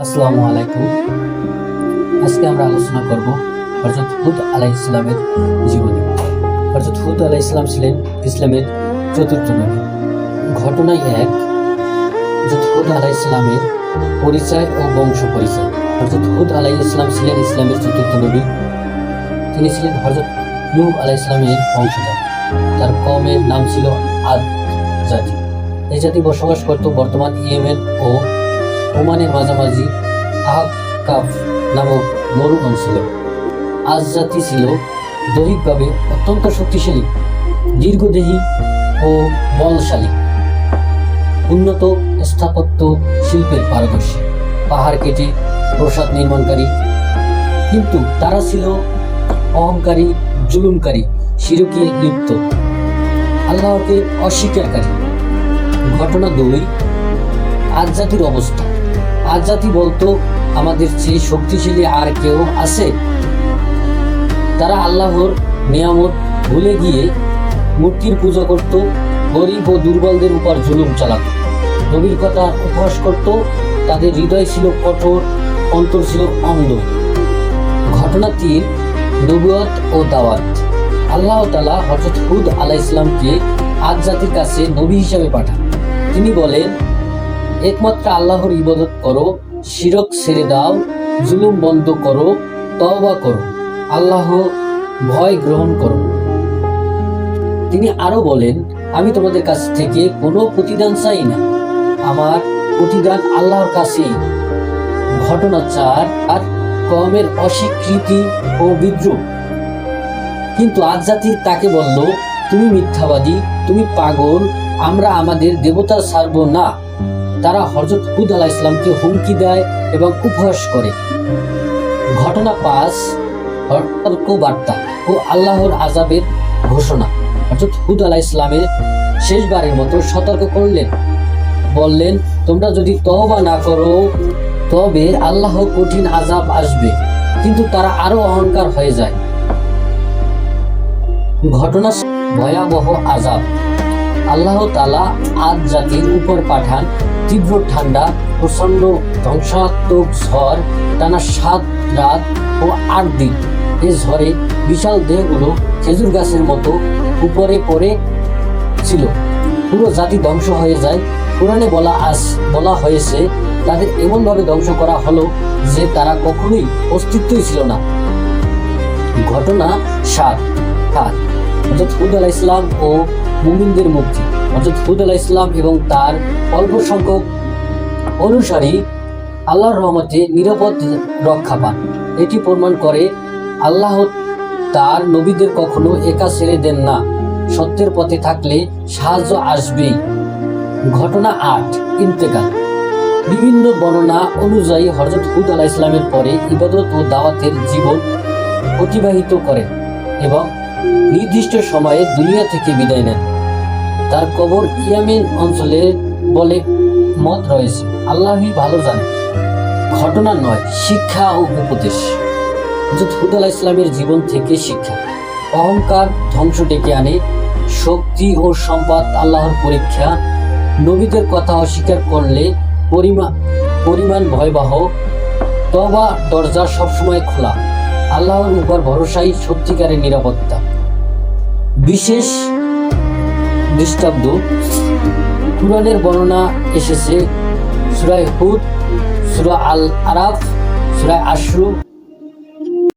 আসসালামু আলাইকুম। আজকে আমরা আলোচনা করব হযরত হুদ আলাইহিস সালামের জীবনী। হযরত হুদ আলাইহিস সালাম ছিলেন ইসলামের চতুর্থ নবী। ঘটনায় এক, হযরত হুদ আলাইহিস সালামের পরিচয় ও বংশ পরিচয়। হযরত হুদ আলাইহিস সালাম ছিলেন ইসলামের চতুর্থ নবী। তিনি ছিলেন হযরত নূহ আলাইহিস সালামের বংশধর। তার কওমের নাম ছিল আদ জাতি। এই জাতি বসবাস করত বর্তমান ইয়েমেন ও ওমানের মাঝামাঝি আহকাফ নামক মরু অঞ্চলে। আজ জাতি ছিল দৈহিকভাবে অত্যন্ত শক্তিশালী, দীর্ঘদেহী ও বলশালী, উন্নত স্থাপত্য শিল্পের পারদর্শী, পাহাড় কেটে প্রাসাদ নির্মাণকারী। কিন্তু তারা ছিল অহংকারী, জুলুমকারী, শিরকে লিপ্ত, আল্লাহকে অস্বীকারী। ঘটনা 2, আজ জাতির অবস্থা। আজ জাতি বলতো, আমাদের চেয়ে শক্তিশালী আর কেউ আছে? তারা আল্লাহর নিয়ামত ভুলে গিয়ে মূর্তির পূজা করত, গরিব ও দুর্বলদের উপর জুলুম চালাত, নবীর কথা উপহাস করত। তাদের হৃদয় ছিল কঠোর, অন্তর ছিল অন্ধ। ঘটনা 3, নবুয়ত ও দাওয়াত। আল্লাহ তাআলা হযরত হুদ আলাইহিস সালামকে আজ জাতির কাছে নবী হিসাবে পাঠান। তিনি বলেন, একমাত্র আল্লাহর ইবাদত করো, শিরক ছেড়ে দাও, জুলুম বন্ধ করো, তওবা করো, আল্লাহ ভয় গ্রহণ করো। তিনি আরো বলেন, আমি তোমাদের কাছ থেকে কোনো প্রতিদান চাই না, আমার প্রতিদান আল্লাহর কাছেই। ঘটনা 4, আর কওমের অস্বীকৃতি ও বিদ্রোহ। কিন্তু আজ জাতি তাকে বলল, তুমি মিথ্যাবাদী, তুমি পাগল, আমরা আমাদের দেবতা ছাড়ব না। তারা হযরত হুদ আলাইহিস সালামকে হুমকি দেয় এবং উপহাস করে। ঘটনা 5, সতর্ক বার্তা ও আল্লাহর আযাবের ঘোষণা। হযরত হুদ আলাইহিস সালামের শেষবারের মতো সতর্ক করলেন, বললেন, তোমরা যদি তওবা না করো তবে আল্লাহ কঠিন আযাব আসবে। কিন্তু তারা আরো অহংকার হয়ে যায়। ঘটনা ভয়াবহ আযাব। আল্লাহ তাআলা আদ জাতির উপর পাঠান তীব্র ঠান্ডা, প্রচন্ড ধ্বংসাত্মক ঝড়, টানা 7 রাত ও 8 দিন। এই ঝড়ে বিশাল দেহগুলো খেজুর গাছের মতো উপরে পড়ে ছিল। পুরো জাতি ধ্বংস হয়ে যায়। কোরআনে বলা হয়েছে, তাদের এমনভাবে ধ্বংস করা হলো যে তারা কখনোই অস্তিত্বই ছিল না। ঘটনা 7, হযরত হুদ আলাইহিস সালাম ও মুমিনদের মুক্তি। হযরত হুদ আলাইহিস সালাম এবং তার অল্প সংখ্যক অনুসারী আল্লাহর রহমতে নিরাপদ রক্ষা পান। এটি প্রমাণ করে আল্লাহ তার নবীদের কখনো একা ছেড়ে দেন না। সত্যের পথে থাকলে সাহায্য আসবেই। ঘটনা 8, ইন্তেকাল। বিভিন্ন বর্ণনা অনুযায়ী হযরত হুদ আলাইহিস সালামের পরে ইবাদত ও দাওয়াতের জীবন অতিবাহিত করেন এবং নির্দিষ্ট সময়ে দুনিয়া থেকে বিদায় নেন। তার কবর ইয়ামেন অঞ্চলে বলে মত রয়েছে, আল্লাহই ভালো জানেন। ঘটনা 9, শিক্ষা ও উপদেশ। হযরত হুদ আলাইহিস সালামের জীবন থেকে শিক্ষা। অহংকার ধ্বংস ডেকে আনে, শক্তি ও সম্পদ আল্লাহর পরীক্ষা, নবীদের কথা অস্বীকার করলে পরিমাণ ভয়াবহ, তওবা দরজা সবসময় খোলা, আল্লাহর উপর ভরসাই সত্যিকারের নিরাপত্তা। বিশেষ দৃষ্টান্ত, কুরআনের বর্ণনা এসেছে সূরা হুদ, সূরা আল আরাফ, সূরা আশরু,